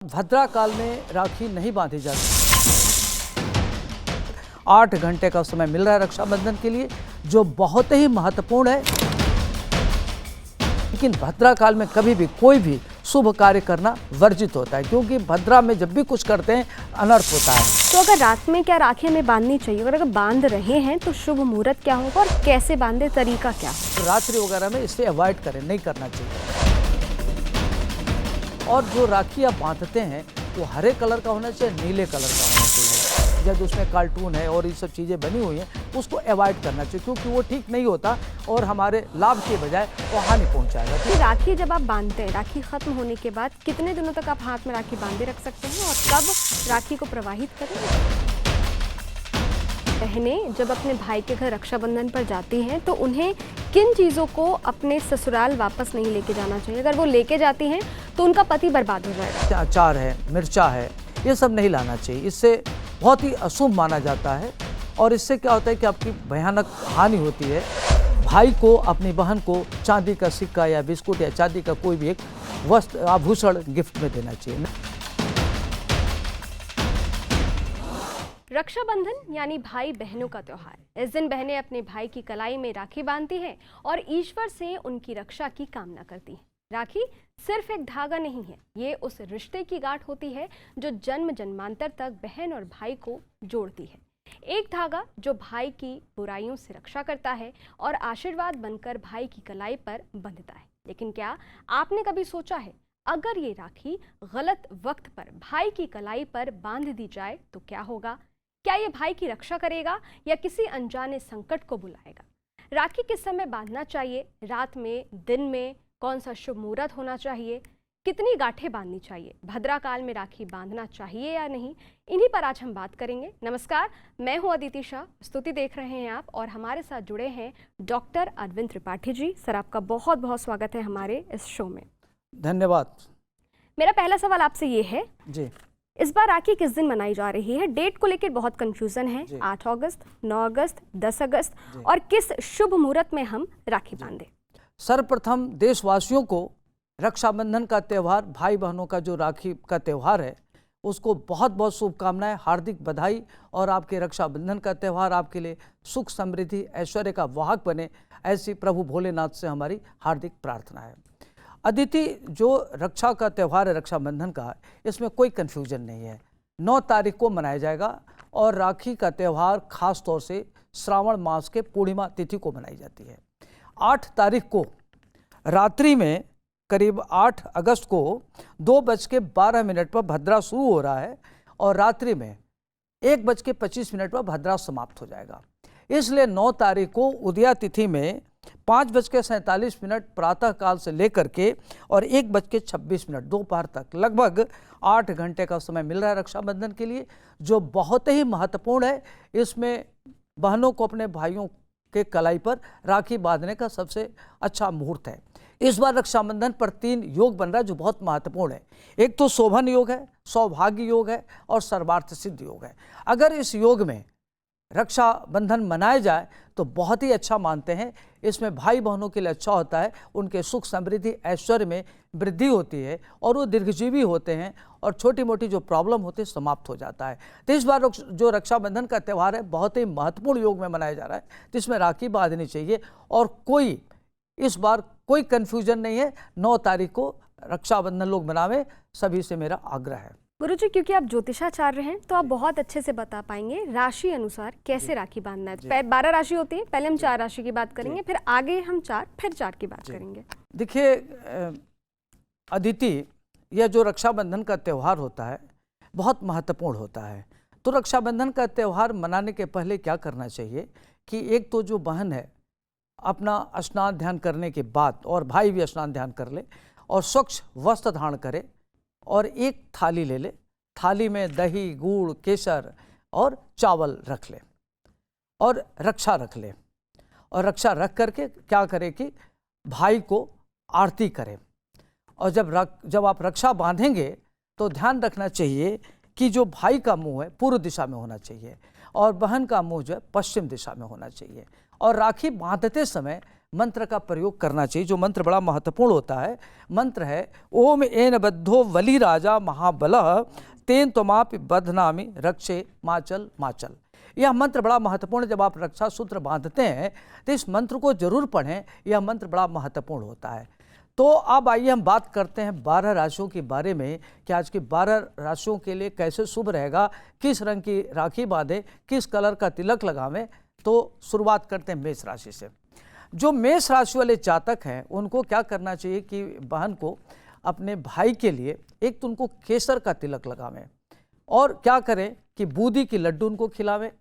भद्रा काल में राखी नहीं बांधी जाती। 8 घंटे का समय मिल रहा है रक्षाबंधन के लिए, जो बहुत ही महत्वपूर्ण है। लेकिन भद्रा काल में कभी भी कोई भी शुभ कार्य करना वर्जित होता है, क्योंकि भद्रा में जब भी कुछ करते हैं अनर्थ होता है। तो अगर रात में क्या राखी हमें बांधनी चाहिए, और अगर बांध रहे हैं तो शुभ मुहूर्त क्या होगा और कैसे बांधे, तरीका क्या है? रात्रि वगैरह में इसे अवॉइड करें, नहीं करना चाहिए। और जो राखी आप बांधते हैं वो हरे कलर का होना चाहिए, नीले कलर का होना चाहिए। जब उसमें कार्टून है और ये सब चीज़ें बनी हुई हैं, उसको अवॉइड करना चाहिए, क्योंकि वो ठीक नहीं होता और हमारे लाभ के बजाय वो हानि पहुंचाएगा। तो राखी जब आप बांधते हैं, राखी खत्म होने के बाद कितने दिनों तक आप हाथ में राखी बांधे रख सकते हैं और कब राखी को प्रवाहित करें? बहनें जब अपने भाई के घर रक्षाबंधन पर जाती हैं तो उन्हें किन चीज़ों को अपने ससुराल वापस नहीं लेके जाना चाहिए? अगर वो लेके जाती हैं तो उनका पति बर्बाद हो जाएगा। अचार है, मिर्चा है, ये सब नहीं लाना चाहिए। इससे बहुत ही अशुभ माना जाता है और इससे क्या होता है कि आपकी भयानक हानि होती है। भाई को, अपनी बहन को चांदी का सिक्का या बिस्कुट या चांदी का कोई भी एक वस्त्र, आभूषण गिफ्ट में देना चाहिए। रक्षाबंधन यानी भाई बहनों का त्योहार। इस दिन बहनें अपने भाई की कलाई में राखी बांधती हैं और ईश्वर से उनकी रक्षा की कामना करती हैं। राखी सिर्फ एक धागा नहीं है, ये उस रिश्ते की गांठ होती है जो जन्म जन्मांतर तक बहन और भाई को जोड़ती है। एक धागा जो भाई की बुराइयों से रक्षा करता है और आशीर्वाद बनकर भाई की कलाई पर बंधता है। लेकिन क्या आपने कभी सोचा है, अगर ये राखी गलत वक्त पर भाई की कलाई पर बांध दी जाए तो क्या होगा? क्या ये भाई की रक्षा करेगा या किसी अनजाने संकट को बुलाएगा? राखी किस समय बांधना चाहिए? रात में, दिन में? कौन सा शुभ मुहूर्त होना चाहिए? कितनी गांठें बांधनी चाहिए? भद्रा काल में राखी बांधना चाहिए या नहीं? इन्हीं पर आज हम बात करेंगे। नमस्कार, मैं हूं अदिति शाह, स्तुति देख रहे हैं आप और हमारे साथ जुड़े हैं डॉक्टर अरविंद त्रिपाठी जी। सर, आपका बहुत बहुत स्वागत है हमारे इस शो में। धन्यवाद। मेरा पहला सवाल आपसे ये है जी, इस बार राखी किस दिन मनाई जा रही है? डेट को लेकर बहुत कंफ्यूजन है। 8 अगस्त, 9 अगस्त, 10 अगस्त, और किस शुभ मुहूर्त में हम राखी बांधे? सर्वप्रथम देशवासियों को रक्षाबंधन का त्यौहार, भाई बहनों का जो राखी का त्यौहार है, उसको बहुत बहुत शुभकामनाएं, हार्दिक बधाई। और आपके रक्षाबंधन का त्यौहार आपके लिए सुख, समृद्धि, ऐश्वर्य का वाहक बने, ऐसी प्रभु भोलेनाथ से हमारी हार्दिक प्रार्थना है। अदिति, जो रक्षा का त्यौहार है रक्षाबंधन का, इसमें कोई कन्फ्यूजन नहीं है। 9 तारीख को मनाया जाएगा और राखी का त्यौहार खास तौर से श्रावण मास के पूर्णिमा तिथि को मनाई जाती है। 8 तारीख को रात्रि में, करीब 8 अगस्त को 2:12 पर भद्रा शुरू हो रहा है और रात्रि में 1:25 पर भद्रा समाप्त हो जाएगा। इसलिए 9 तारीख को उदया तिथि में 5:47 प्रातः काल से लेकर के और 1:26 दोपहर तक लगभग 8 घंटे का समय मिल रहा है रक्षाबंधन के लिए, जो बहुत ही महत्वपूर्ण है। इसमें बहनों को अपने भाइयों के कलाई पर राखी बांधने का सबसे अच्छा मुहूर्त है। इस बार रक्षाबंधन पर 3 योग बन रहा है जो बहुत महत्वपूर्ण है। एक तो शोभन योग है, सौभाग्य योग है और सर्वार्थ सिद्ध योग है। अगर इस योग में रक्षाबंधन मनाया जाए तो बहुत ही अच्छा मानते हैं। इसमें भाई बहनों के लिए अच्छा होता है, उनके सुख, समृद्धि, ऐश्वर्य में वृद्धि होती है और वो दीर्घजीवी होते हैं और छोटी मोटी जो प्रॉब्लम होती है समाप्त हो जाता है। तो इस बार जो रक्षाबंधन का त्यौहार है बहुत ही महत्वपूर्ण योग में मनाया जा रहा है, तो इसमें राखी बांधनी चाहिए और इस बार कोई कन्फ्यूजन नहीं है। 9 तारीख को रक्षाबंधन लोग मनावें, सभी से मेरा आग्रह है। गुरुजी, क्योंकि आप ज्योतिषाचार्य हैं तो आप बहुत अच्छे से बता पाएंगे राशि अनुसार कैसे राखी बांधना है। 12 राशि होती है, पहले हम 4 राशि की बात करेंगे, फिर आगे हम 4, फिर 4 की बात करेंगे। देखिए अदिति, यह जो रक्षाबंधन का त्यौहार होता है बहुत महत्वपूर्ण होता है। तो रक्षाबंधन का त्यौहार मनाने के पहले क्या करना चाहिए कि एक तो जो बहन है अपना स्नान ध्यान करने के बाद, और भाई भी स्नान ध्यान कर ले और स्वच्छ वस्त्र धारण करे और एक थाली ले ले। थाली में दही, गुड़, केसर और चावल रख ले और रक्षा रख ले। और रक्षा रख करके क्या करे कि भाई को आरती करें। और जब आप रक्षा बांधेंगे तो ध्यान रखना चाहिए कि जो भाई का मुंह है पूर्व दिशा में होना चाहिए और बहन का मुंह जो है पश्चिम दिशा में होना चाहिए। और राखी बांधते समय मंत्र का प्रयोग करना चाहिए, जो मंत्र बड़ा महत्वपूर्ण होता है। मंत्र है ओम एन बद्धो वली राजा महाबलः तेन त्वमापि बध्नामि रक्षे माचल माचल। यह मंत्र बड़ा महत्वपूर्ण, जब आप रक्षा सूत्र बांधते हैं तो इस मंत्र को जरूर पढ़ें, यह मंत्र बड़ा महत्वपूर्ण होता है। तो अब आइए हम बात करते हैं 12 राशियों के बारे में कि आज की 12 राशियों के लिए कैसे शुभ रहेगा, किस रंग की राखी बांधें, किस कलर का तिलक लगावें। तो शुरुआत करते हैं मेष राशि से। जो मेष राशि वाले जातक हैं उनको क्या करना चाहिए कि बहन को अपने भाई के लिए एक तो उनको केसर का तिलक लगावें, और क्या करें कि बूंदी की लड्डू उनको खिलावें,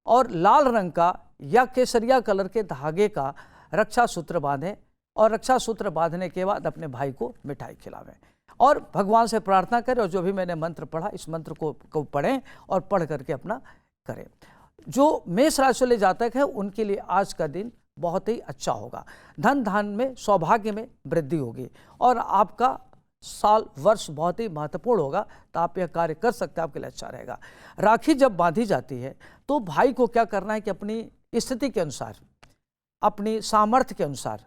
और लाल रंग का या केसरिया कलर के धागे का रक्षा सूत्र बांधें, और रक्षा सूत्र बांधने के बाद अपने भाई को मिठाई खिलावें और भगवान से प्रार्थना करें। और जो भी मैंने मंत्र पढ़ा इस मंत्र को पढ़ें और पढ़ करके अपना करें। जो मेष राशि वाले जातक हैं उनके लिए आज का दिन बहुत ही अच्छा होगा। धन धान में सौभाग्य में वृद्धि होगी और आपका साल वर्ष बहुत ही महत्वपूर्ण होगा, तो आप यह कार्य कर सकते हैं, आपके लिए अच्छा रहेगा। राखी जब बांधी जाती है तो भाई को क्या करना है कि अपनी स्थिति के अनुसार, अपनी सामर्थ्य के अनुसार,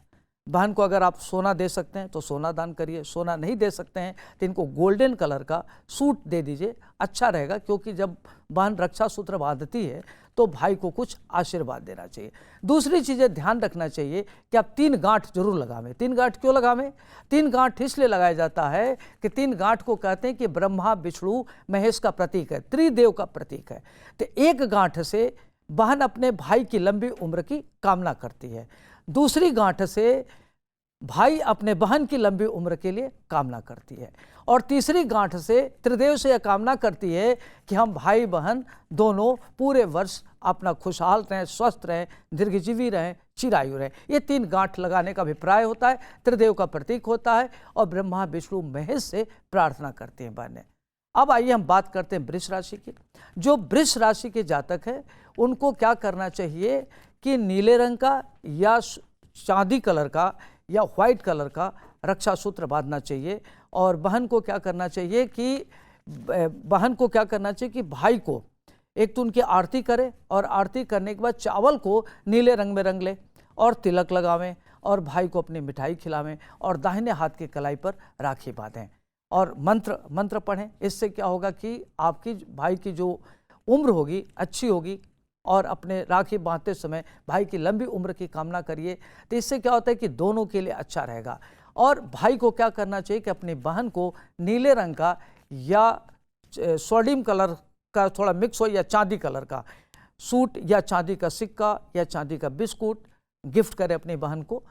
बहन को अगर आप सोना दे सकते हैं तो सोना दान करिए, सोना नहीं दे सकते हैं तो इनको गोल्डन कलर का सूट दे दीजिए, अच्छा रहेगा। क्योंकि जब बहन रक्षा सूत्र बांधती है तो भाई को कुछ आशीर्वाद देना चाहिए। दूसरी चीज़ें ध्यान रखना चाहिए कि आप 3 गांठ जरूर लगावें। 3 गांठ क्यों लगावें? 3 गांठ इसलिए लगाया जाता है कि 3 गांठ को कहते हैं कि ब्रह्मा विष्णु महेश का प्रतीक है, त्रिदेव का प्रतीक है। तो 1 गांठ से बहन अपने भाई की लंबी उम्र की कामना करती है, दूसरी गांठ से भाई अपने बहन की लंबी उम्र के लिए कामना करती है, और तीसरी गांठ से त्रिदेव से यह कामना करती है कि हम भाई बहन दोनों पूरे वर्ष अपना खुशहाल रहें, स्वस्थ रहें, दीर्घजीवी रहें, चिरायु रहें। ये 3 गांठ लगाने का अभिप्राय होता है, त्रिदेव का प्रतीक होता है, और ब्रह्मा विष्णु महेश से प्रार्थना करती हैं बहनें। अब आइए हम बात करते हैं वृष राशि की। जो वृष राशि के जातक हैं उनको क्या करना चाहिए कि नीले रंग का या चांदी कलर का या व्हाइट कलर का रक्षा सूत्र बांधना चाहिए, और बहन को क्या करना चाहिए कि भाई को एक तो उनकी आरती करें, और आरती करने के बाद चावल को नीले रंग में रंग लें और तिलक लगावें, और भाई को अपनी मिठाई खिलावें, और दाहिने हाथ की कलाई पर राखी बांधें और मंत्र पढ़ें। इससे क्या होगा कि आपकी भाई की जो उम्र होगी अच्छी होगी, और अपने राखी बांधते समय भाई की लंबी उम्र की कामना करिए। तो इससे क्या होता है कि दोनों के लिए अच्छा रहेगा। और भाई को क्या करना चाहिए कि अपनी बहन को नीले रंग का या स्वर्णिम कलर का थोड़ा मिक्स हो या चांदी कलर का सूट या चांदी का सिक्का या चांदी का बिस्कुट गिफ्ट करे अपनी बहन को,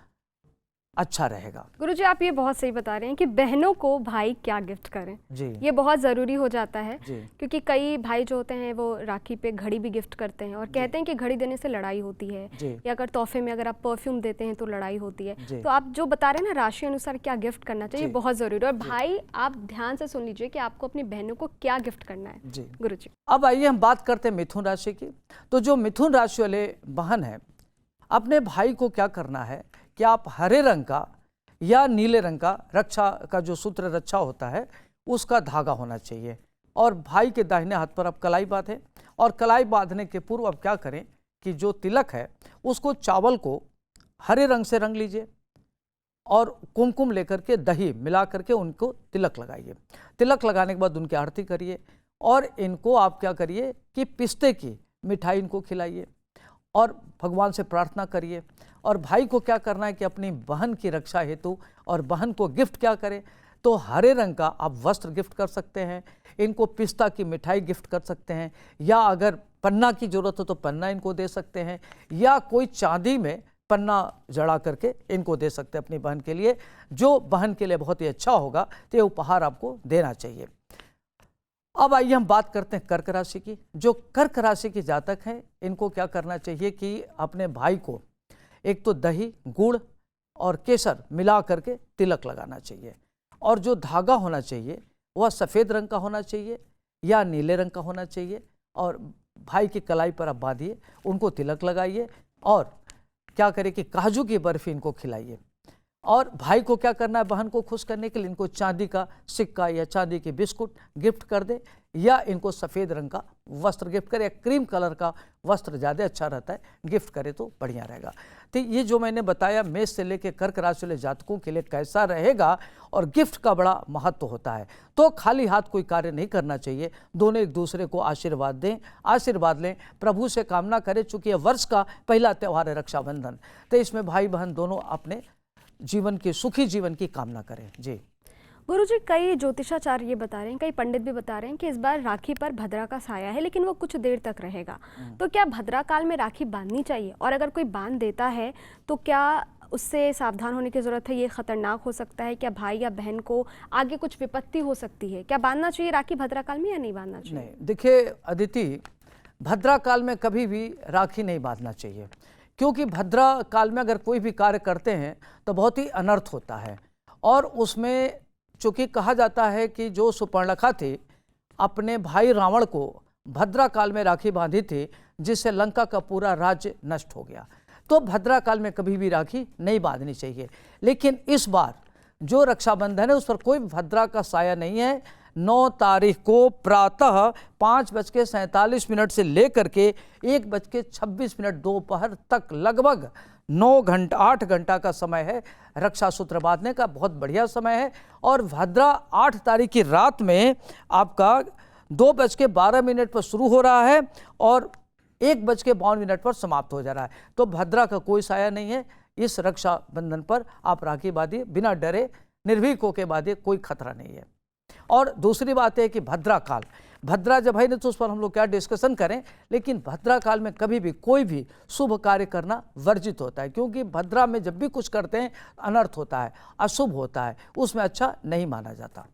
अच्छा रहेगा। गुरुजी आप ये बहुत सही बता रहे हैं कि बहनों को भाई क्या गिफ्ट करें जी, ये बहुत ज़रूरी हो जाता है क्योंकि कई भाई जो होते हैं वो राखी पे घड़ी भी गिफ्ट करते हैं और कहते हैं कि घड़ी देने से लड़ाई होती है, या अगर तोहफे में अगर आप परफ्यूम देते हैं तो लड़ाई होती है। तो आप जो बता रहे हैं ना राशि अनुसार क्या गिफ्ट करना चाहिए, बहुत ज़रूरी है। और भाई आप ध्यान से सुन लीजिए कि आपको अपनी बहनों को क्या गिफ्ट करना है गुरुजी। अब आइए हम बात करते हैं मिथुन राशि की। तो जो मिथुन राशि वाले बहन है अपने भाई को क्या करना है कि आप हरे रंग का या नीले रंग का रक्षा का जो सूत्र रक्षा होता है उसका धागा होना चाहिए, और भाई के दाहिने हाथ पर आप कलाई बांधें, और कलाई बांधने के पूर्व आप क्या करें कि जो तिलक है उसको चावल को हरे रंग से रंग लीजिए, और कुमकुम लेकर के दही मिला करके उनको तिलक लगाइए। तिलक लगाने के बाद उनकी आरती करिए, और इनको आप क्या करिए कि पिस्ते की मिठाई इनको खिलाइए और भगवान से प्रार्थना करिए। और भाई को क्या करना है कि अपनी बहन की रक्षा हेतु और बहन को गिफ्ट क्या करें, तो हरे रंग का आप वस्त्र गिफ्ट कर सकते हैं, इनको पिस्ता की मिठाई गिफ्ट कर सकते हैं, या अगर पन्ना की जरूरत हो तो पन्ना इनको दे सकते हैं, या कोई चांदी में पन्ना जड़ा करके इनको दे सकते हैं अपनी बहन के लिए, जो बहन के लिए बहुत ही अच्छा होगा। तो ये उपहार आपको देना चाहिए। अब आइए हम बात करते हैं कर्क राशि की। जो कर्क राशि के जातक हैं इनको क्या करना चाहिए कि अपने भाई को एक तो दही गुड़ और केसर मिला करके तिलक लगाना चाहिए, और जो धागा होना चाहिए वह सफ़ेद रंग का होना चाहिए या नीले रंग का होना चाहिए, और भाई की कलाई पर आप बांधिए, उनको तिलक लगाइए, और क्या करें कि काजू की बर्फ़ी इनको खिलाइए। और भाई को क्या करना है, बहन को खुश करने के लिए इनको चांदी का सिक्का या चांदी की बिस्कुट गिफ्ट कर दे, या इनको सफ़ेद रंग का वस्त्र गिफ्ट करे, या क्रीम कलर का वस्त्र ज़्यादा अच्छा रहता है, गिफ्ट करे तो बढ़िया रहेगा। तो ये जो मैंने बताया मेष से लेकर कर्क राशि वाले जातकों के लिए कैसा रहेगा, और गिफ्ट का बड़ा महत्व होता है। तो खाली हाथ कोई कार्य नहीं करना चाहिए, दोनों एक दूसरे को आशीर्वाद दें, आशीर्वाद लें, प्रभु से कामना करें। चूँकि यह वर्ष का पहला त्यौहार है रक्षाबंधन, तो इसमें भाई बहन दोनों अपने जीवन के सुखी जीवन की कामना करें। जी गुरुजी, कई ज्योतिषाचार्य ये बता रहे हैं, कई पंडित भी बता रहे हैं कि इस बार राखी पर भद्रा का साया है, लेकिन वो कुछ देर तक रहेगा। तो क्या भद्रा काल में राखी बांधनी चाहिए, और अगर कोई बांध देता है तो क्या उससे सावधान होने की ज़रूरत है, ये खतरनाक हो सकता है? क्या भाई या बहन को आगे कुछ विपत्ति हो सकती है? क्या बांधना चाहिए राखी भद्रा काल में या नहीं बांधना चाहिए? नहीं, देखिए अदिति, भद्रा काल में कभी भी राखी नहीं बांधना चाहिए, क्योंकि भद्रा काल में अगर कोई भी कार्य करते हैं तो बहुत ही अनर्थ होता है। और उसमें चूँकि कहा जाता है कि जो सुपर्णखा थी अपने भाई रावण को भद्रा काल में राखी बांधी थी, जिससे लंका का पूरा राज्य नष्ट हो गया। तो भद्रा काल में कभी भी राखी नहीं बांधनी चाहिए। लेकिन इस बार जो रक्षाबंधन है उस पर कोई भद्रा का साया नहीं है। 9 तारीख को प्रातः 5:47 से लेकर के 1:26 दोपहर तक लगभग 8 घंटा का समय है रक्षा सूत्र बांधने का, बहुत बढ़िया समय है। और भद्रा 8 तारीख की रात में आपका 2:12 पर शुरू हो रहा है और 1:52 पर समाप्त हो जा रहा है। तो भद्रा का कोई साया नहीं है। इस रक्षाबंधन पर आप राखी बांधिए, बिना डरे निर्भीक होकर बांधिए, कोई खतरा नहीं है। और दूसरी बात है कि भद्रा काल, भद्रा जब है ना तो उस पर हम लोग क्या डिस्कशन करें, लेकिन भद्रा काल में कभी भी कोई भी शुभ कार्य करना वर्जित होता है, क्योंकि भद्रा में जब भी कुछ करते हैं अनर्थ होता है, अशुभ होता है, उसमें अच्छा नहीं माना जाता।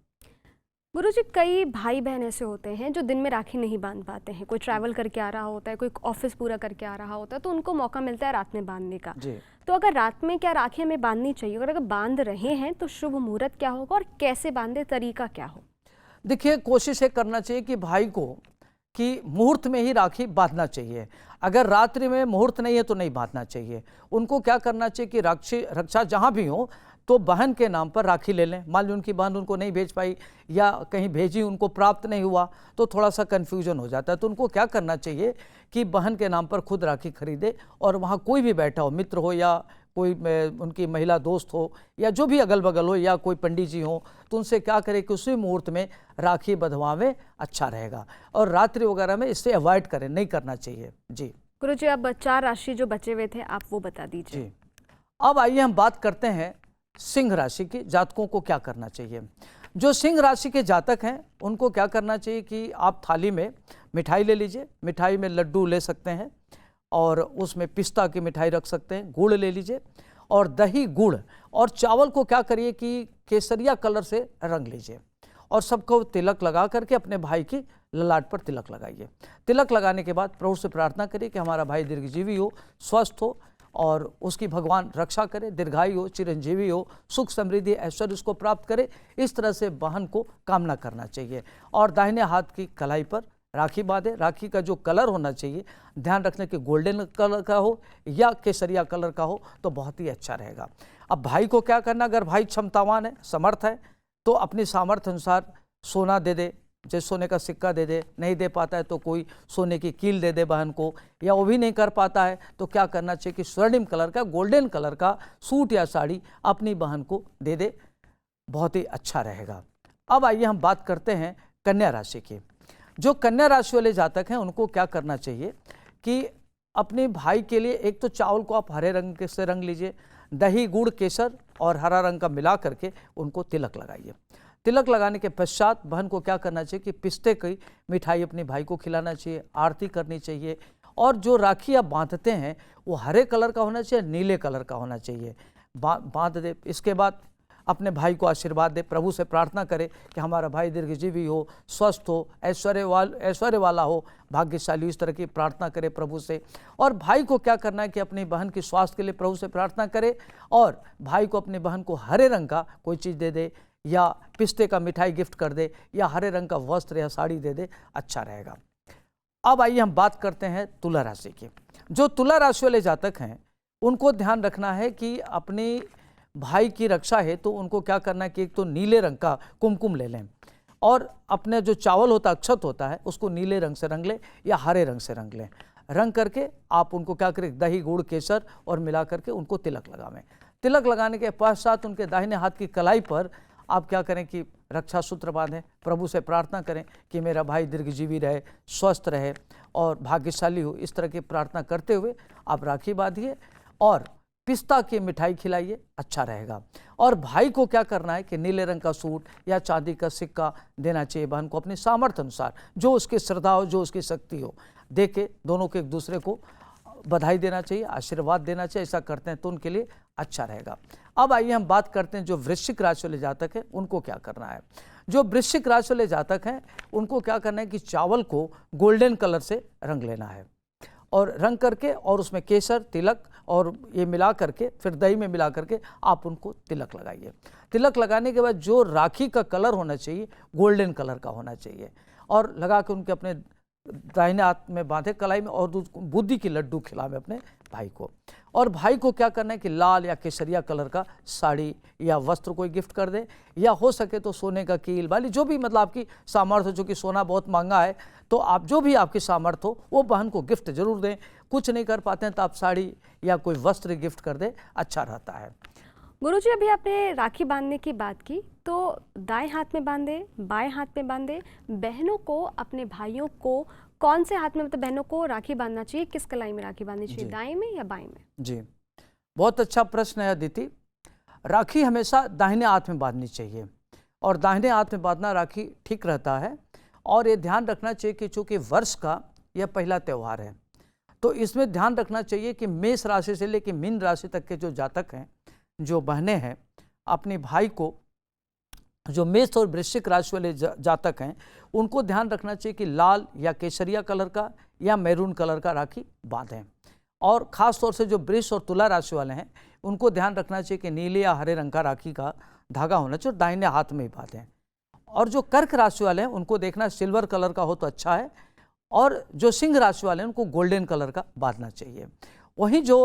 गुरुजी, कई भाई बहन ऐसे होते हैं जो दिन में राखी नहीं बांध पाते हैं। कोई ट्रैवल करके आ रहा होता है, कोई ऑफिस पूरा करके आ रहा होता है, तो उनको मौका मिलता है रात में बांधने का। जी। तो अगर रात में क्या राखी हमें बांधनी चाहिए, और अगर बांध रहे हैं तो शुभ मुहूर्त क्या होगा और कैसे बांधे, तरीका क्या हो? देखिए, कोशिश ये करना चाहिए कि भाई को कि मुहूर्त में ही राखी बांधना चाहिए। अगर रात्रि में मुहूर्त नहीं है तो नहीं बांधना चाहिए। उनको क्या करना चाहिए कि रक्षा जहाँ भी हो तो बहन के नाम पर राखी ले लें। मान ली उनकी बहन उनको नहीं भेज पाई या कहीं भेजी उनको प्राप्त नहीं हुआ तो थोड़ा सा कन्फ्यूजन हो जाता है। तो उनको क्या करना चाहिए कि बहन के नाम पर खुद राखी खरीदे, और वहाँ कोई भी बैठा हो, मित्र हो या कोई उनकी महिला दोस्त हो या जो भी अगल बगल हो या कोई पंडित जी हो, तो उनसे क्या करें कि उसी मुहूर्त में राखी बंधवावें, अच्छा रहेगा। और रात्रि वगैरह में इससे अवॉइड करें, नहीं करना चाहिए। जी गुरुजी, अब 4 राशि जो बचे हुए थे आप वो बता दीजिए। जी, अब आइए हम बात करते हैं सिंह राशि के जातकों को क्या करना चाहिए। जो सिंह राशि के जातक हैं उनको क्या करना चाहिए कि आप थाली में मिठाई ले लीजिए। मिठाई में लड्डू ले सकते हैं और उसमें पिस्ता की मिठाई रख सकते हैं, गुड़ ले लीजिए और दही, गुड़ और चावल को क्या करिए कि केसरिया कलर से रंग लीजिए और सबको तिलक लगा करके अपने भाई की ललाट पर तिलक लगाइए। तिलक लगाने के बाद प्रभु से प्रार्थना करिए कि हमारा भाई दीर्घजीवी हो, स्वस्थ हो और उसकी भगवान रक्षा करे, दीर्घायु हो, चिरंजीवी हो, सुख समृद्धि ऐश्वर्य उसको प्राप्त करे। इस तरह से बहन को कामना करना चाहिए। और दाहिने हाथ की कलाई पर राखी बांधे। राखी का जो कलर होना चाहिए ध्यान रखने कि गोल्डन कलर का हो या केसरिया कलर का हो तो बहुत ही अच्छा रहेगा। अब भाई को क्या करना, अगर भाई क्षमतावान है, समर्थ है, तो अपनी सामर्थ्य अनुसार सोना दे दे, जैसे सोने का सिक्का दे दे। नहीं दे पाता है तो कोई सोने की कील दे दे बहन को, या वो भी नहीं कर पाता है तो क्या करना चाहिए कि स्वर्णिम कलर का, गोल्डन कलर का सूट या साड़ी अपनी बहन को दे दे, बहुत ही अच्छा रहेगा। अब आइए हम बात करते हैं कन्या राशि की। जो कन्या राशि वाले जातक हैं उनको क्या करना चाहिए कि अपने भाई के लिए एक तो चावल को आप हरे रंग से रंग लीजिए, दही, गुड़, केसर और हरा रंग का मिला करके उनको तिलक लगाइए। तिलक लगाने के पश्चात बहन को क्या करना चाहिए कि पिस्ते की मिठाई अपने भाई को खिलाना चाहिए, आरती करनी चाहिए। और जो राखी आप बांधते हैं वो हरे कलर का होना चाहिए, नीले कलर का होना चाहिए। बांध दे। इसके बाद अपने भाई को आशीर्वाद दे, प्रभु से प्रार्थना करे कि हमारा भाई दीर्घजीवी हो, स्वस्थ हो, ऐश्वर्य वाला हो, भाग्यशाली, इस तरह की प्रार्थना करे प्रभु से। और भाई को क्या करना है कि अपनी बहन के स्वास्थ्य के लिए प्रभु से प्रार्थना करे और भाई को अपनी बहन को हरे रंग का कोई चीज़ दे दे या पिस्ते का मिठाई गिफ्ट कर दे या हरे रंग का वस्त्र या साड़ी दे दे, अच्छा रहेगा। अब आइए हम बात करते हैं तुला राशि की। जो तुला राशि वाले जातक हैं उनको ध्यान रखना है कि अपनी भाई की रक्षा है तो उनको क्या करना है कि एक तो नीले रंग का कुमकुम ले लें और अपने जो चावल होता है, अक्षत होता है, उसको नीले रंग से रंग लें या हरे रंग से रंग लें। रंग करके आप उनको क्या करें, दही गुड़ केसर और मिला करके उनको तिलक लगावें। तिलक लगाने के पश्चात उनके दाहिने हाथ की कलाई पर आप क्या करें कि रक्षा सूत्र बांधें, प्रभु से प्रार्थना करें कि मेरा भाई दीर्घजीवी रहे, स्वस्थ रहे और भाग्यशाली हो। इस तरह की प्रार्थना करते हुए आप राखी बांधिए और पिस्ता की मिठाई खिलाइए, अच्छा रहेगा। और भाई को क्या करना है कि नीले रंग का सूट या चांदी का सिक्का देना चाहिए बहन को, अपनी सामर्थ्य अनुसार, जो उसकी श्रद्धा हो, जो उसकी शक्ति हो, दे के दोनों को एक दूसरे को बधाई देना चाहिए, आशीर्वाद देना चाहिए। ऐसा करते हैं तो उनके लिए अच्छा रहेगा। अब आइए हम बात करते हैं जो वृश्चिक राशि वाले जातक हैं उनको क्या करना है। जो वृश्चिक राशि वाले जातक हैं उनको क्या करना है कि चावल को गोल्डन कलर से रंग लेना है और रंग करके और उसमें केसर तिलक और ये मिला करके फिर दही में मिला करके आप उनको तिलक लगाइए। तिलक लगाने के बाद जो राखी का कलर होना चाहिए गोल्डन कलर का होना चाहिए और लगा के उनके अपने दाहिने हाथ में बांधे कलाई में और बुद्धि की लड्डू खिलावे अपने भाई को। और भाई को क्या करना है कि लाल या केसरिया कलर का साड़ी या वस्त्र कोई गिफ्ट कर दे या हो सके तो सोने का कील वाली जो भी मतलब आपकी सामर्थ्य हो, चूँकि सोना बहुत महंगा है तो आप जो भी आपकी सामर्थ्य हो वो बहन को गिफ्ट जरूर दें। कुछ नहीं कर पाते हैं तो आप साड़ी या कोई वस्त्र गिफ्ट कर दें, अच्छा रहता है। गुरुजी, अभी आपने राखी बांधने की बात की, तो दाएं हाथ में बांधे, बाएं हाथ में बांधे, बहनों को, अपने भाइयों को कौन से हाथ में, मतलब बहनों को राखी बांधना चाहिए, किस कलाई में राखी बांधनी चाहिए, दाएं में या बाएं में? जी, बहुत अच्छा प्रश्न है अदिति। राखी हमेशा दाहिने हाथ में बांधनी चाहिए और दाहिने हाथ में बांधना राखी ठीक रहता है। और ये ध्यान रखना चाहिए कि चूँकि वर्ष का यह पहला त्यौहार है तो इसमें ध्यान रखना चाहिए कि मेष राशि से लेकर मीन राशि तक के जो जातक हैं, जो बहनें हैं, अपने भाई को, जो मेष और वृश्चिक राशि वाले जातक हैं उनको ध्यान रखना चाहिए कि लाल या केसरिया कलर का या मैरून कलर का राखी बांधें। और ख़ास तौर से जो वृष और तुला राशि वाले हैं उनको ध्यान रखना चाहिए कि नीले या हरे रंग का राखी का धागा होना चाहिए और दाहिने हाथ में ही बांधें। और जो कर्क राशि वाले हैं उनको देखना सिल्वर कलर का हो तो अच्छा है और जो सिंह राशि वाले हैं उनको गोल्डन कलर का बांधना चाहिए। वहीं जो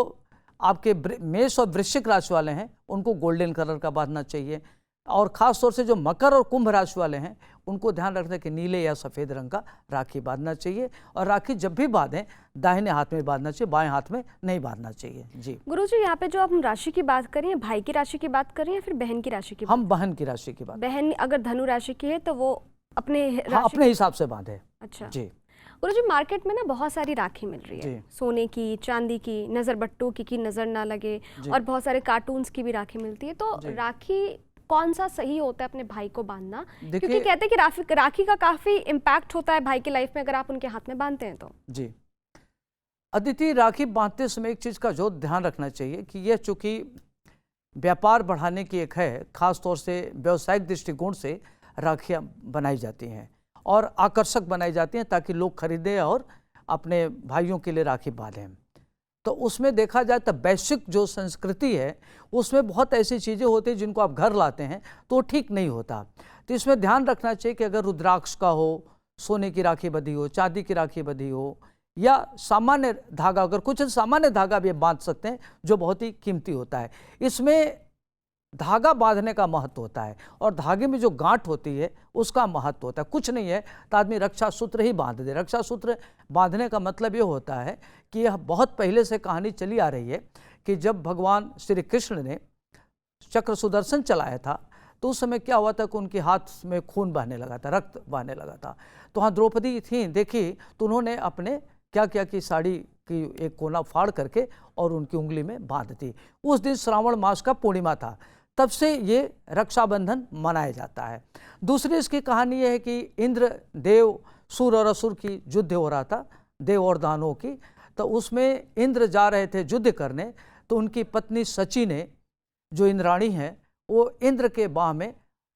आपके मेष और वृश्चिक राशि वाले हैं उनको गोल्डन कलर का बांधना चाहिए। और ख़ास तौर से जो मकर और कुंभ राशि वाले हैं उनको ध्यान रखना कि नीले या सफ़ेद रंग का राखी बांधना चाहिए। और राखी जब भी बांधें दाहिने हाथ में बांधना चाहिए, बाएं हाथ में नहीं बांधना चाहिए। जी गुरुजी, यहाँ पे जो हम राशि की बात करें, भाई की राशि की बात करें या फिर बहन की राशि की? हम बहन की राशि की बात। बहन अगर धनु राशि की है तो वो अपने अपने हिसाब से बांधे। अच्छा जी गुरुजी, मार्केट में ना बहुत सारी राखी मिल रही है, सोने की, चांदी की, नजर बट्टू की नजर ना लगे, और बहुत सारे कार्टून्स की भी राखी मिलती है। तो राखी कौन सा सही होता है अपने भाई को बांधना? क्योंकि कहते हैं कि राखी का काफी इम्पैक्ट होता है भाई की लाइफ में अगर आप उनके हाथ में बांधते हैं तो। जी अदिति, राखी बांधते समय एक चीज का जो ध्यान रखना चाहिए कि यह चूंकि व्यापार बढ़ाने की एक है, खास तौर से व्यवसायिक दृष्टिकोण से राखियां बनाई जाती हैं और आकर्षक बनाई जाती हैं ताकि लोग खरीदें और अपने भाइयों के लिए राखी बांधें। तो उसमें देखा जाए तो वैश्विक जो संस्कृति है उसमें बहुत ऐसी चीज़ें होती हैं जिनको आप घर लाते हैं तो ठीक नहीं होता। तो इसमें ध्यान रखना चाहिए कि अगर रुद्राक्ष का हो, सोने की राखी बंधी हो, चांदी की राखी बंधी हो या सामान्य धागा, अगर कुछ सामान्य धागा भी बांध सकते हैं जो बहुत ही कीमती होता है। इसमें धागा बांधने का महत्व होता है और धागे में जो गांठ होती है उसका महत्व होता है। कुछ नहीं है तो आदमी रक्षा सूत्र ही बांध दे। रक्षा सूत्र बांधने का मतलब ये होता है कि यह बहुत पहले से कहानी चली आ रही है कि जब भगवान श्री कृष्ण ने चक्र सुदर्शन चलाया था तो उस समय क्या हुआ था कि उनके हाथ में खून बहने लगा था, रक्त बहने लगा था। तो हाँ द्रौपदी थी, देखी तो उन्होंने अपने क्या किया कि साड़ी की एक कोना फाड़ करके और उनकी उंगली में बांध दी। उस दिन श्रावण मास का पूर्णिमा था, तब से ये रक्षाबंधन मनाया जाता है। दूसरी इसकी कहानी यह है कि इंद्र, देव, सूर और असुर की युद्ध हो रहा था, देव और दानवों की। तो उसमें इंद्र जा रहे थे युद्ध करने तो उनकी पत्नी सची ने, जो इंद्राणी है, वो इंद्र के बाह में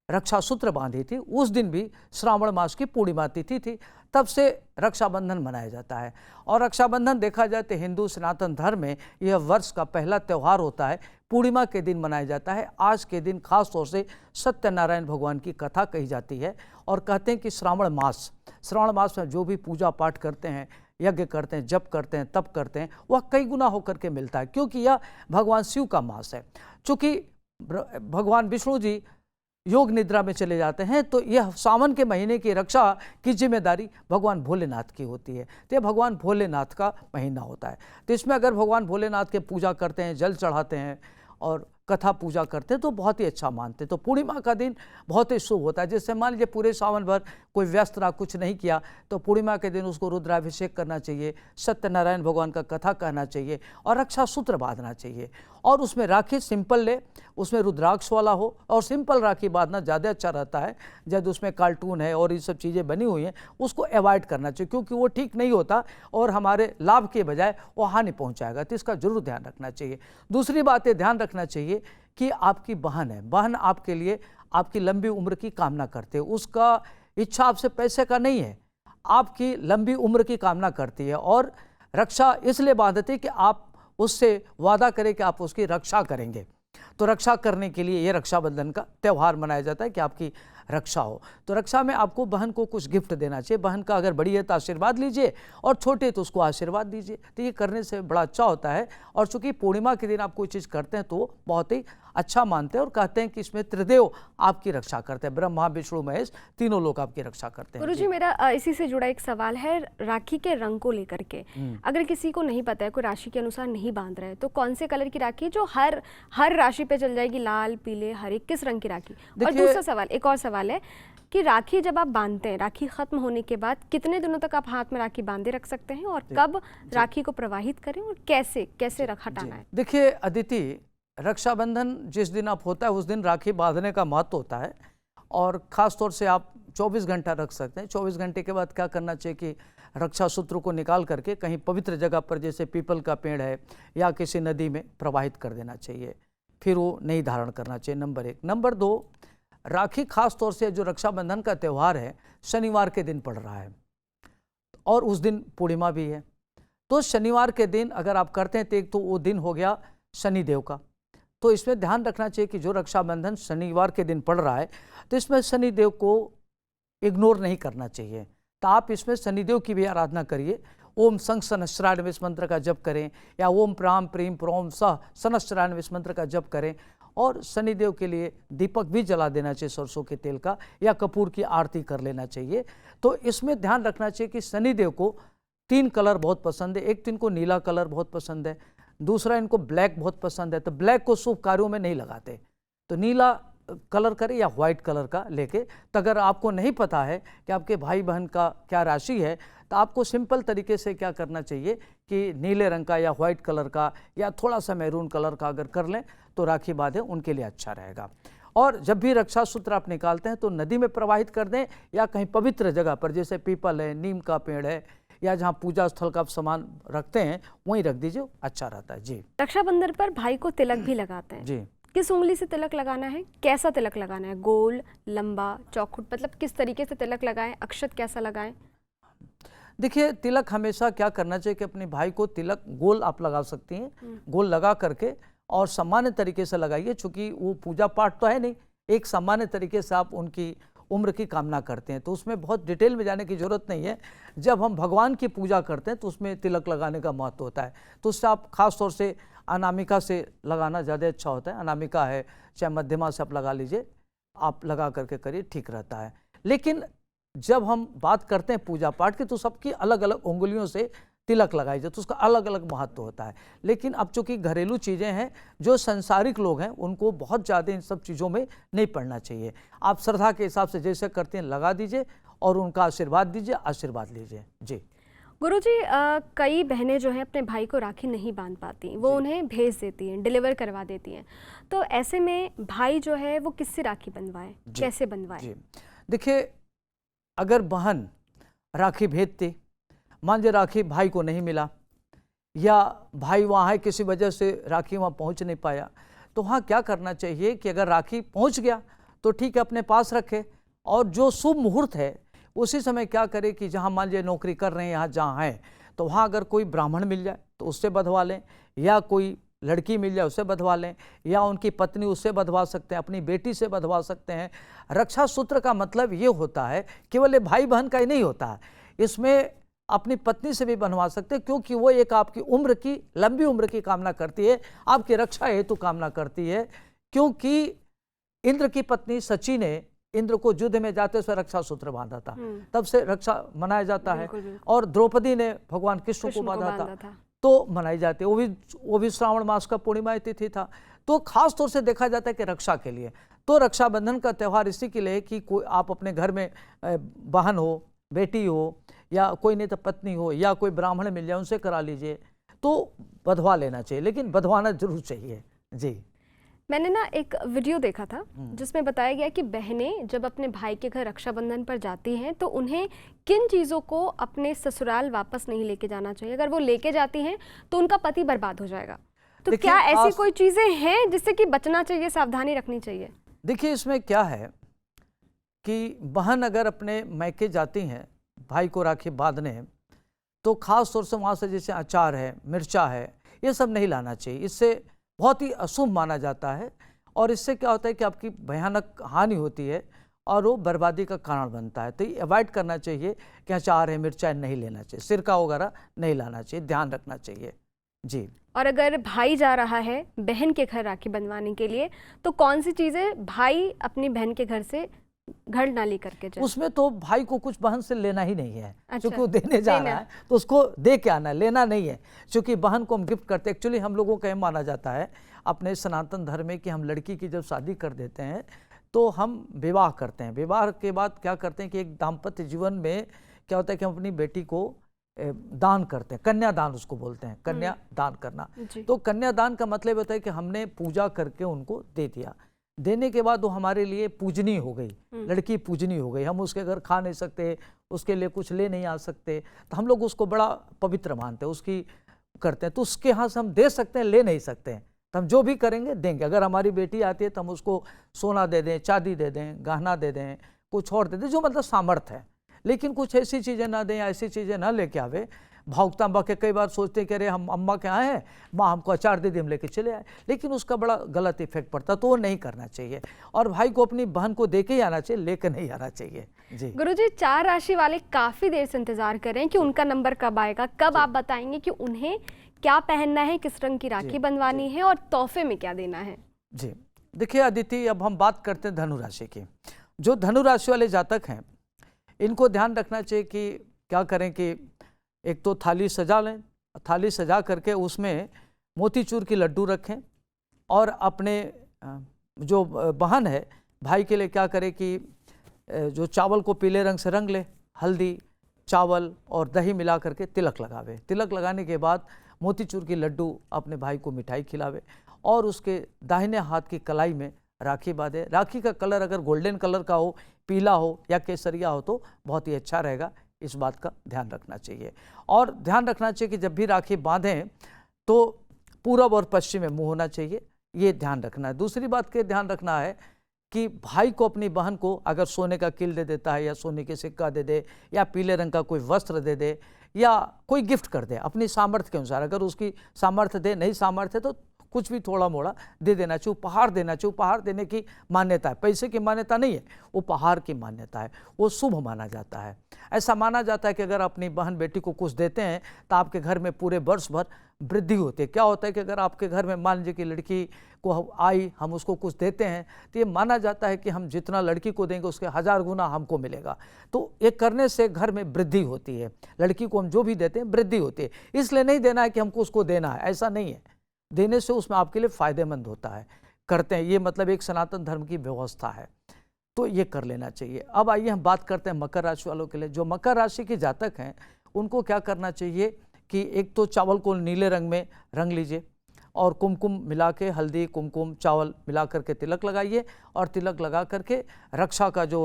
रक्षा सूत्र बांधी थी। उस दिन भी श्रावण मास की पूर्णिमा तिथि थी, तब से रक्षाबंधन मनाया जाता है। और रक्षाबंधन देखा जाए तो हिंदू सनातन धर्म में यह वर्ष का पहला त्यौहार होता है, पूर्णिमा के दिन मनाया जाता है। आज के दिन खास तौर से सत्यनारायण भगवान की कथा कही जाती है और कहते हैं कि श्रावण मास में जो भी पूजा पाठ करते हैं, यज्ञ करते हैं, जप करते हैं, तप करते हैं, वह कई गुना होकर के मिलता है, क्योंकि यह भगवान शिव का मास है। चूँकि भगवान विष्णु जी योग निद्रा में चले जाते हैं, तो यह सावन के महीने की रक्षा की जिम्मेदारी भगवान भोलेनाथ की होती है। तो यह भगवान भोलेनाथ का महीना होता है। तो इसमें अगर भगवान भोलेनाथ के पूजा करते हैं, जल चढ़ाते हैं और कथा पूजा करते हैं तो बहुत ही अच्छा मानते हैं। तो पूर्णिमा का दिन बहुत ही शुभ होता है। जैसे मान लीजिए पूरे सावन भर कोई व्यस्त रहा, कुछ नहीं किया, तो पूर्णिमा के दिन उसको रुद्राभिषेक करना चाहिए, सत्यनारायण भगवान का कथा कहना चाहिए और रक्षा सूत्र बांधना चाहिए। और उसमें राखी सिंपल ले, उसमें रुद्राक्ष वाला हो और सिंपल राखी बांधना ज़्यादा अच्छा रहता है। जब उसमें कार्टून है और ये सब चीज़ें बनी हुई हैं उसको अवॉइड करना चाहिए, क्योंकि वो ठीक नहीं होता और हमारे लाभ के बजाय वो हानि पहुंचाएगा। तो इसका जरूर ध्यान रखना चाहिए। दूसरी बात ये ध्यान रखना चाहिए कि आपकी बहन है, बहन आपके लिए आपकी लंबी उम्र की कामना करते हैं। उसका इच्छा आपसे पैसे का नहीं है, आपकी लंबी उम्र की कामना करती है और रक्षा इसलिए बांधती है कि आप उससे वादा करें कि आप उसकी रक्षा करेंगे। तो रक्षा करने के लिए ये रक्षाबंधन का त्यौहार मनाया जाता है कि आपकी रक्षा हो। तो रक्षा में आपको बहन को कुछ गिफ्ट देना चाहिए। बहन का अगर बड़ी है तो आशीर्वाद लीजिए और छोटे है तो उसको आशीर्वाद दीजिए। तो ये करने से बड़ा अच्छा होता है। और चूंकि पूर्णिमा के दिन आप कोई चीज़ करते हैं तो बहुत ही अच्छा मानते हैं और कहते हैं कि इसमें त्रिदेव आपकी रक्षा करते हैं, ब्रह्मा विष्णु महेश तीनों लोग आपकी रक्षा करते हैं। गुरुजी, मेरा इसी से जुड़ा एक सवाल है राखी के रंग को लेकर के। अगर किसी को नहीं पता है, कोई राशि के अनुसार नहीं बांध रहा है, तो कौन से कलर की राखी जो हर राशि पे चल जाएगी? लाल, पीले, हरे, किस रंग की राखी? और दूसरा सवाल, एक और सवाल है कि राखी जब आप बांधते हैं, राखी खत्म होने के बाद कितने दिनों तक आप हाथ में राखी बांधे रख सकते हैं और कब राखी को प्रवाहित करें और कैसे हटाना है? देखिए अदिति, रक्षाबंधन जिस दिन आप होता है उस दिन राखी बांधने का महत्व होता है और ख़ास तौर से आप 24 घंटा रख सकते हैं। 24 घंटे के बाद क्या करना चाहिए कि रक्षा सूत्र को निकाल करके कहीं पवित्र जगह पर, जैसे पीपल का पेड़ है या किसी नदी में प्रवाहित कर देना चाहिए, फिर वो नहीं धारण करना चाहिए, नंबर 1। नंबर 2, राखी खास तौर से जो रक्षाबंधन का त्यौहार है शनिवार के दिन पड़ रहा है और उस दिन पूर्णिमा भी है। तो शनिवार के दिन अगर आप करते हैं तो एक तो वो दिन हो गया शनिदेव का। तो इसमें ध्यान रखना चाहिए कि जो रक्षाबंधन शनिवार के दिन पड़ रहा है तो इसमें शनिदेव को इग्नोर नहीं करना चाहिए। तो आप इसमें शनिदेव की भी आराधना करिए। ओम संग सहस्त्रार्णव इस मंत्र का जप करें या ओम प्राम प्रीम प्रोम सह सहस्त्रार्णव इस मंत्र का जप करें। और शनिदेव के लिए दीपक भी जला देना चाहिए सरसों के तेल का, या कपूर की आरती कर लेना चाहिए। तो इसमें ध्यान रखना चाहिए कि शनिदेव को 3 कलर बहुत पसंद है। एक तो इनको नीला कलर बहुत पसंद है, दूसरा इनको ब्लैक बहुत पसंद है। तो ब्लैक को शुभ कार्यों में नहीं लगाते, तो नीला कलर करें या व्हाइट कलर का लेके। तो अगर आपको नहीं पता है कि आपके भाई बहन का क्या राशि है तो आपको सिंपल तरीके से क्या करना चाहिए कि नीले रंग का या व्हाइट कलर का या थोड़ा सा मैरून कलर का अगर कर लें तो राखी बांधें, उनके लिए अच्छा रहेगा। और जब भी रक्षा सूत्र आप निकालते हैं तो नदी में प्रवाहित कर दें या कहीं पवित्र जगह पर, जैसे पीपल है, नीम का पेड़ है या जहाँ पूजा स्थल का आप सामान रखते हैं वहीं रख दीजिए, अच्छा रहता है। जी, रक्षाबंधन पर भाई को तिलक भी लगाते हैं। जी, किस उंगली से तिलक लगाना है? कैसा तिलक लगाना है? गोल, लंबा, चौखुट, मतलब किस तरीके से तिलक लगाएं? अक्षत कैसा लगाएं? देखिए तिलक हमेशा क्या करना चाहिए कि अपने भाई को तिलक गोल आप लगा सकती हैं, गोल लगा करके और सामान्य तरीके से लगाइए। चूंकि वो पूजा पाठ तो है नहीं, एक सामान्य तरीके से आप उनकी उम्र की कामना करते हैं, तो उसमें बहुत डिटेल में जाने की जरूरत नहीं है। जब हम भगवान की पूजा करते हैं तो उसमें तिलक लगाने का महत्व होता है। तो उससे आप खास तौर से अनामिका से लगाना ज़्यादा अच्छा होता है। अनामिका है चाहे मध्यमा से आप लगा लीजिए, आप लगा करके करिए, ठीक रहता है। लेकिन जब हम बात करते हैं पूजा पाठ की तो सबकी अलग अलग उंगलियों से तिलक लगाई जाए, तो उसका अलग अलग महत्व होता है। लेकिन अब चूंकि घरेलू चीज़ें हैं, जो संसारिक लोग हैं उनको बहुत ज़्यादा इन सब चीज़ों में नहीं पड़ना चाहिए। आप श्रद्धा के हिसाब से जैसे करते हैं लगा दीजिए और उनका आशीर्वाद दीजिए, आशीर्वाद लीजिए। जी गुरुजी, कई बहनें जो हैं अपने भाई को राखी नहीं बांध पाती, वो उन्हें भेज देती हैं, डिलीवर करवा देती हैं। तो ऐसे में भाई जो है वो किससे राखी बंधवाए, कैसे बंधवाए? देखिए, अगर बहन राखी भेजती, मान लीजिए राखी भाई को नहीं मिला या भाई वहाँ है किसी वजह से राखी वहाँ पहुँच नहीं पाया, तो वहाँ क्या करना चाहिए कि अगर राखी पहुँच गया तो ठीक है अपने पास रखे, और जो शुभ मुहूर्त है उसी समय क्या करे कि जहाँ मान लीजिए नौकरी कर रहे हैं, यहाँ जहाँ हैं तो वहाँ अगर कोई ब्राह्मण मिल जाए तो उससे बंधवा लें, या कोई लड़की मिल जाए उससे बंधवा लें, या उनकी पत्नी उससे बंधवा सकते हैं, अपनी बेटी से बंधवा सकते हैं। रक्षा सूत्र का मतलब ये होता है केवल भाई बहन का ही नहीं होता है, इसमें अपनी पत्नी से भी बनवा सकते हैं, क्योंकि वो एक आपकी उम्र की, लंबी उम्र की कामना करती है, आपकी रक्षा हेतु कामना करती है क्योंकि इंद्र की पत्नी सची ने इंद्र को युद्ध में जाते से रक्षा सूत्र बांधा था, तब से रक्षा मनाया जाता है। और द्रौपदी ने भगवान कृष्ण को बांधा था तो मनाई जाती है। वो भी श्रावण मास का पूर्णिमा तिथि था। तो खास तौर से देखा जाता है कि रक्षा के लिए तो रक्षाबंधन का त्यौहार इसी के लिए कि कोई आप अपने घर में बहन हो, बेटी हो, या कोई नहीं तो पत्नी हो, या कोई ब्राह्मण मिल जाए उनसे करा लीजिए, तो बधवा लेना चाहिए, लेकिन बधवाना जरूर चाहिए। जी, मैंने ना एक वीडियो देखा था जिसमें बताया गया कि बहनें जब अपने भाई के घर रक्षाबंधन पर जाती हैं तो उन्हें किन चीज़ों को अपने ससुराल वापस नहीं लेके जाना चाहिए। अगर वो लेके जाती हैं तो उनका पति बर्बाद हो जाएगा। तो क्या ऐसी कोई चीज़ें हैं जिससे कि बचना चाहिए, सावधानी रखनी चाहिए? देखिए, इसमें क्या है कि बहन अगर अपने मैके जाती हैं भाई को राखी बांधने, तो खास तौर से वहाँ से जैसे अचार है, मिर्चा है, ये सब नहीं लाना चाहिए। इससे बहुत ही अशुभ माना जाता है और इससे क्या होता है कि आपकी भयानक हानि होती है और वो बर्बादी का कारण बनता है। तो ये अवॉइड करना चाहिए कि अचार है, मिर्चा नहीं लेना चाहिए, सिरका वगैरह नहीं लाना चाहिए, ध्यान रखना चाहिए। जी, और अगर भाई जा रहा है बहन के घर राखी बंधवाने के लिए तो कौन सी चीज़ें भाई अपनी बहन के घर से घर ना लेकर के जाए? उसमें तो भाई को कुछ बहन से लेना ही नहीं है। अच्छा, क्योंकि वो देने जा रहा है तो उसको दे के आना, लेना नहीं है। क्योंकि बहन को हम गिफ्ट करते हैं। एक्चुअली हम लोगों का यह माना जाता है अपने सनातन धर्म में कि हम लड़की की जब शादी कर देते हैं तो हम विवाह करते हैं। विवाह के बाद क्या करते हैं कि एक दाम्पत्य जीवन में क्या होता है कि हम अपनी बेटी को दान करते हैं, कन्यादान उसको बोलते हैं, कन्यादान करना। तो कन्यादान का मतलब होता है कि हमने पूजा करके उनको दे दिया। देने के बाद वो हमारे लिए पूजनीय हो गई, लड़की पूजनीय हो गई। हम उसके घर खा नहीं सकते, उसके लिए कुछ ले नहीं आ सकते, तो हम लोग उसको बड़ा पवित्र मानते हैं, उसकी करते हैं। तो उसके यहाँ से हम दे सकते हैं, ले नहीं सकते हैं। तो हम जो भी करेंगे देंगे। अगर हमारी बेटी आती है तो हम उसको सोना दे दें, चांदी दे दें, गहना दे दें, कुछ और दे दें, जो मतलब सामर्थ्य है। लेकिन कुछ ऐसी चीज़ें ना दें, ऐसी चीज़ें ना लेके आवे। भावुकता के कई बार सोचते कि अरे हम अम्मा के आए हैं, माँ हमको अचार दे दी, हम लेके चले आए, लेकिन उसका बड़ा गलत इफेक्ट पड़ता, तो वो नहीं करना चाहिए। और भाई को अपनी बहन को दे के ही आना चाहिए, लेकर नहीं आना चाहिए। जी गुरुजी, 4 राशि वाले काफ़ी देर से इंतजार कर रहे हैं कि उनका नंबर कब आएगा, कब आप बताएंगे कि उन्हें क्या पहनना है, किस रंग की राखी बंधवानी है और तोहफे में क्या देना है? जी, देखिए अदिति, अब हम बात करते हैं धनु राशि की। जो धनु राशि वाले जातक हैं इनको ध्यान रखना चाहिए कि क्या करें कि एक तो थाली सजा लें, थाली सजा करके उसमें मोतीचूर की लड्डू रखें और अपने जो बहन है भाई के लिए क्या करें कि जो चावल को पीले रंग से रंग ले, हल्दी, चावल और दही मिला करके तिलक लगावे। तिलक लगाने के बाद मोतीचूर की लड्डू अपने भाई को मिठाई खिलावे और उसके दाहिने हाथ की कलाई में राखी बांधे। राखी का कलर अगर गोल्डन कलर का हो, पीला हो या केसरिया हो तो बहुत ही अच्छा रहेगा। इस बात का ध्यान रखना चाहिए। और ध्यान रखना चाहिए कि जब भी राखी बांधें तो पूरब और पश्चिम में मुंह होना चाहिए, ये ध्यान रखना है। दूसरी बात के ध्यान रखना है कि भाई को अपनी बहन को अगर सोने का किल दे देता है या सोने के सिक्का दे दे या पीले रंग का कोई वस्त्र दे दे या कोई गिफ्ट कर दे अपनी सामर्थ्य के अनुसार। अगर उसकी सामर्थ्य दे, नहीं सामर्थ्य तो कुछ भी थोड़ा मोड़ा दे देना चाहिए, उपहार देना चाहिए। उपहार देने की मान्यता है, पैसे की मान्यता नहीं है, उपहार की मान्यता है, वो शुभ माना जाता है। ऐसा माना जाता है कि अगर अपनी बहन बेटी को कुछ देते हैं तो आपके घर में पूरे वर्ष भर वृद्धि होती है। क्या होता है कि अगर आपके घर में मान लीजिए कि लड़की को आई, हम उसको कुछ देते हैं तो ये माना जाता है कि हम जितना लड़की को देंगे उसके 1000 गुना हमको मिलेगा। तो ये करने से घर में वृद्धि होती है। लड़की को हम जो भी देते हैं वृद्धि होती है। इसलिए नहीं देना है कि हमको उसको देना है, ऐसा नहीं है। देने से उसमें आपके लिए फ़ायदेमंद होता है, करते हैं, ये मतलब एक सनातन धर्म की व्यवस्था है, तो ये कर लेना चाहिए। अब आइए हम बात करते हैं मकर राशि वालों के लिए। जो मकर राशि के जातक हैं उनको क्या करना चाहिए कि एक तो चावल को नीले रंग में रंग लीजिए और कुमकुम मिला के, हल्दी कुमकुम चावल मिला करके तिलक लगाइए और तिलक लगा करके रक्षा का जो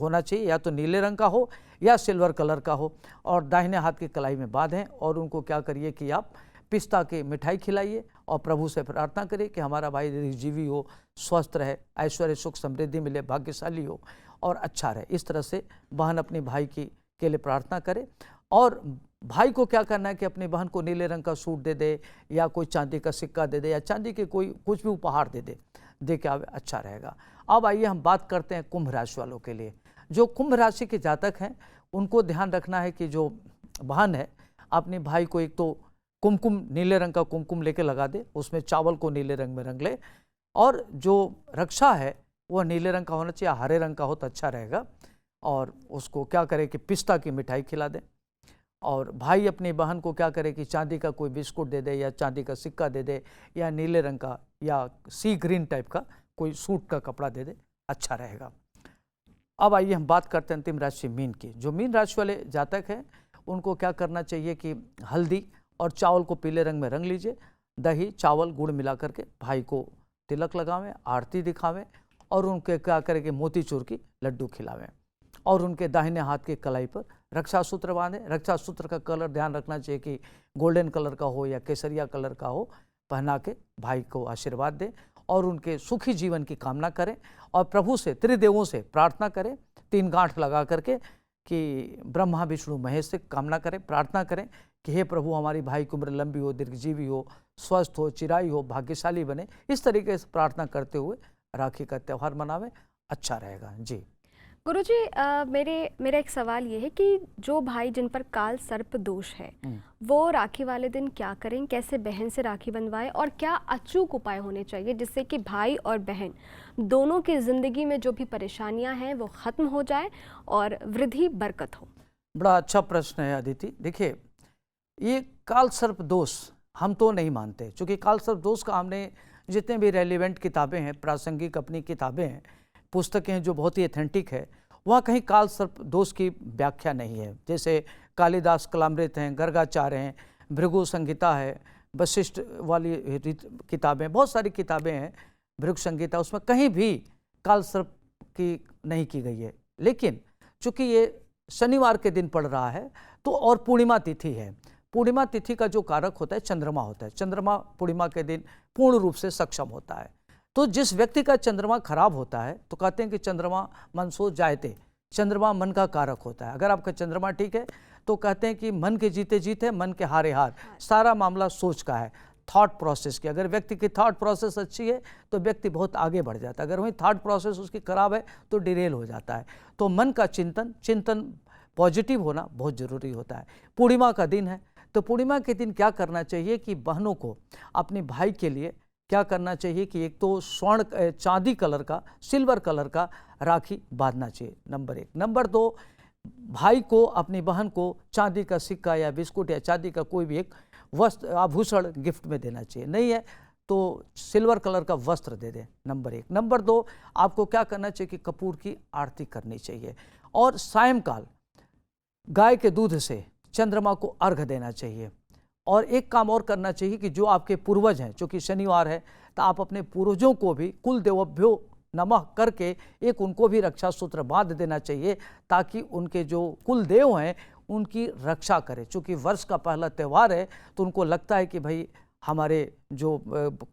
होना चाहिए या तो नीले रंग का हो या सिल्वर कलर का हो और दाहिने हाथ की कलाई में बांधें और उनको क्या करिए कि आप पिस्ता की मिठाई खिलाइए और प्रभु से प्रार्थना करिए कि हमारा भाई दीर्घजीवी हो, स्वस्थ रहे, ऐश्वर्य सुख समृद्धि मिले, भाग्यशाली हो और अच्छा रहे। इस तरह से बहन अपनी भाई के लिए प्रार्थना करे। और भाई को क्या करना है कि अपनी बहन को नीले रंग का सूट दे दे या कोई चांदी का सिक्का दे दे या चांदी के कोई कुछ भी उपहार दे के आवे, अच्छा रहेगा। अब आइए हम बात करते हैं कुंभ राशि वालों के लिए। जो कुंभ राशि के जातक हैं उनको ध्यान रखना है कि जो बहन है अपने भाई को एक तो कुमकुम, नीले रंग का कुमकुम लेके लगा दे, उसमें चावल को नीले रंग में रंग ले और जो रक्षा है वो नीले रंग का होना चाहिए, हरे रंग का हो तो अच्छा रहेगा। और उसको क्या करे कि पिस्ता की मिठाई खिला दें। और भाई अपनी बहन को क्या करे कि चांदी का कोई बिस्कुट दे दे या चांदी का सिक्का दे दे या नीले रंग का या सी ग्रीन टाइप का कोई सूट का कपड़ा दे दे, अच्छा रहेगा। अब आइए हम बात करते हैं अंतिम राशि मीन की। जो मीन राशि वाले जातक हैं उनको क्या करना चाहिए कि हल्दी और चावल को पीले रंग में रंग लीजिए, दही चावल गुड़ मिला करके भाई को तिलक लगावें, आरती दिखावें और उनके क्या करें कि मोतीचूर की लड्डू खिलावें और उनके दाहिने हाथ के कलाई पर रक्षा सूत्र बांधें। रक्षा सूत्र का कलर ध्यान रखना चाहिए कि गोल्डन कलर का हो या केसरिया कलर का हो, पहना के भाई को आशीर्वाद दें और उनके सुखी जीवन की कामना करें और प्रभु से त्रिदेवों से प्रार्थना करें, 3 गांठ लगा करके कि ब्रह्मा विष्णु महेश से कामना करें, प्रार्थना करें कि हे प्रभु हमारी भाई की उम्र लंबी हो, दीर्घजीवी हो, स्वस्थ हो, चिराई हो, भाग्यशाली बने। इस तरीके से प्रार्थना करते हुए राखी का त्यौहार मनावें, अच्छा रहेगा। जी गुरुजी, मेरा एक सवाल ये है कि जो भाई जिन पर काल सर्प दोष है वो राखी वाले दिन क्या करें, कैसे बहन से राखी बंधवाएं और क्या अचूक उपाय होने चाहिए जिससे कि भाई और बहन दोनों की जिंदगी में जो भी परेशानियां हैं वो खत्म हो जाए और वृद्धि बरकत हो? बड़ा अच्छा प्रश्न है अदिति। देखिए, ये काल सर्प दोष हम तो नहीं मानते, क्योंकि काल सर्प दोष का हमने जितने भी रेलिवेंट किताबें हैं, प्रासंगिक अपनी किताबें हैं, पुस्तकें हैं जो बहुत ही ऑथेंटिक है, वहाँ कहीं काल सर्प दोष की व्याख्या नहीं है। जैसे कालिदास कलामृत हैं, गर्गाचार्य हैं, भृगु संहिता है, वशिष्ठ वाली किताबें, बहुत सारी किताबें हैं, भृगु संहिता, उसमें कहीं भी काल सर्प की नहीं की गई है। लेकिन चूंकि ये शनिवार के दिन पड़ रहा है तो और पूर्णिमा तिथि है, पूर्णिमा तिथि का जो कारक होता है चंद्रमा होता है, चंद्रमा पूर्णिमा के दिन पूर्ण रूप से सक्षम होता है। तो जिस व्यक्ति का चंद्रमा खराब होता है तो कहते हैं कि चंद्रमा मनसो जायते, चंद्रमा मन का कारक होता है। अगर आपका चंद्रमा ठीक है तो कहते हैं कि मन के जीते जीत है, मन के हारे हार। सारा मामला सोच का है, थॉट प्रोसेस की। अगर व्यक्ति की थॉट प्रोसेस अच्छी है तो व्यक्ति बहुत आगे बढ़ जाता है, अगर वही थॉट प्रोसेस उसकी खराब है तो डिरेल हो जाता है। तो मन का चिंतन पॉजिटिव होना बहुत ज़रूरी होता है। पूर्णिमा का दिन है तो पूर्णिमा के दिन क्या करना चाहिए कि बहनों को अपने भाई के लिए क्या करना चाहिए कि एक तो स्वर्ण चांदी कलर का, सिल्वर कलर का राखी बांधना चाहिए, नंबर 1। नंबर 2, भाई को अपनी बहन को चांदी का सिक्का या बिस्कुट या चांदी का कोई भी एक वस्त्र आभूषण गिफ्ट में देना चाहिए, नहीं है तो सिल्वर कलर का वस्त्र दे दें, नंबर 1। नंबर 2, आपको क्या करना चाहिए कि कपूर की आरती करनी चाहिए और सायंकाल गाय के दूध से चंद्रमा को अर्घ देना चाहिए। और एक काम और करना चाहिए कि जो आपके पूर्वज हैं, चूँकि शनिवार है तो आप अपने पूर्वजों को भी कुल देवभ्यो नमः करके एक उनको भी रक्षा सूत्र बांध देना चाहिए, ताकि उनके जो कुल देव हैं उनकी रक्षा करें। चूँकि वर्ष का पहला त्यौहार है तो उनको लगता है कि भाई हमारे जो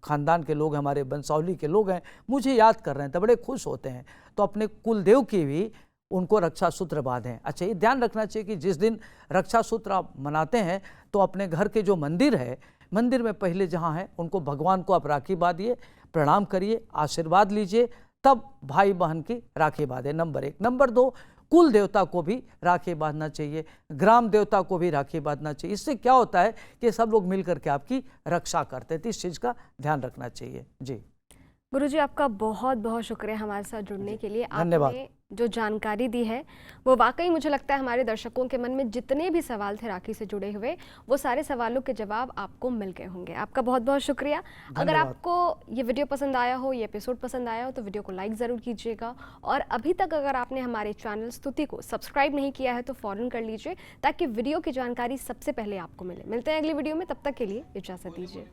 खानदान के लोग हैं, हमारे वंशावली के लोग हैं, मुझे याद कर रहे हैं, तो बड़े खुश होते हैं। तो अपने कुल देव की भी उनको रक्षा सूत्र बांधें। अच्छा, ये ध्यान रखना चाहिए कि जिस दिन रक्षा सूत्र आप मनाते हैं तो अपने घर के जो मंदिर है, मंदिर में पहले जहाँ है उनको भगवान को आप राखी बांधिए, प्रणाम करिए, आशीर्वाद लीजिए, तब भाई बहन की राखी बांधे, नंबर 1। नंबर 2, कुल देवता को भी राखी बांधना चाहिए, ग्राम देवता को भी राखी बांधना चाहिए। इससे क्या होता है कि सब लोग मिलकर के आपकी रक्षा करते हैं, तो इस चीज़ का ध्यान रखना चाहिए। जी गुरुजी, आपका बहुत बहुत शुक्रिया हमारे साथ जुड़ने के लिए। धन्यवाद। आपने जो जानकारी दी है वो वाकई मुझे लगता है हमारे दर्शकों के मन में जितने भी सवाल थे राखी से जुड़े हुए, वो सारे सवालों के जवाब आपको मिल गए होंगे। आपका बहुत बहुत शुक्रिया। अगर आपको ये वीडियो पसंद आया हो, ये एपिसोड पसंद आया हो तो वीडियो को लाइक ज़रूर कीजिएगा और अभी तक अगर आपने हमारे चैनल स्तुति को सब्सक्राइब नहीं किया है तो फ़ौरन कर लीजिए, ताकि वीडियो की जानकारी सबसे पहले आपको मिले। मिलते हैं अगली वीडियो में, तब तक के लिए इजाज़त दीजिए।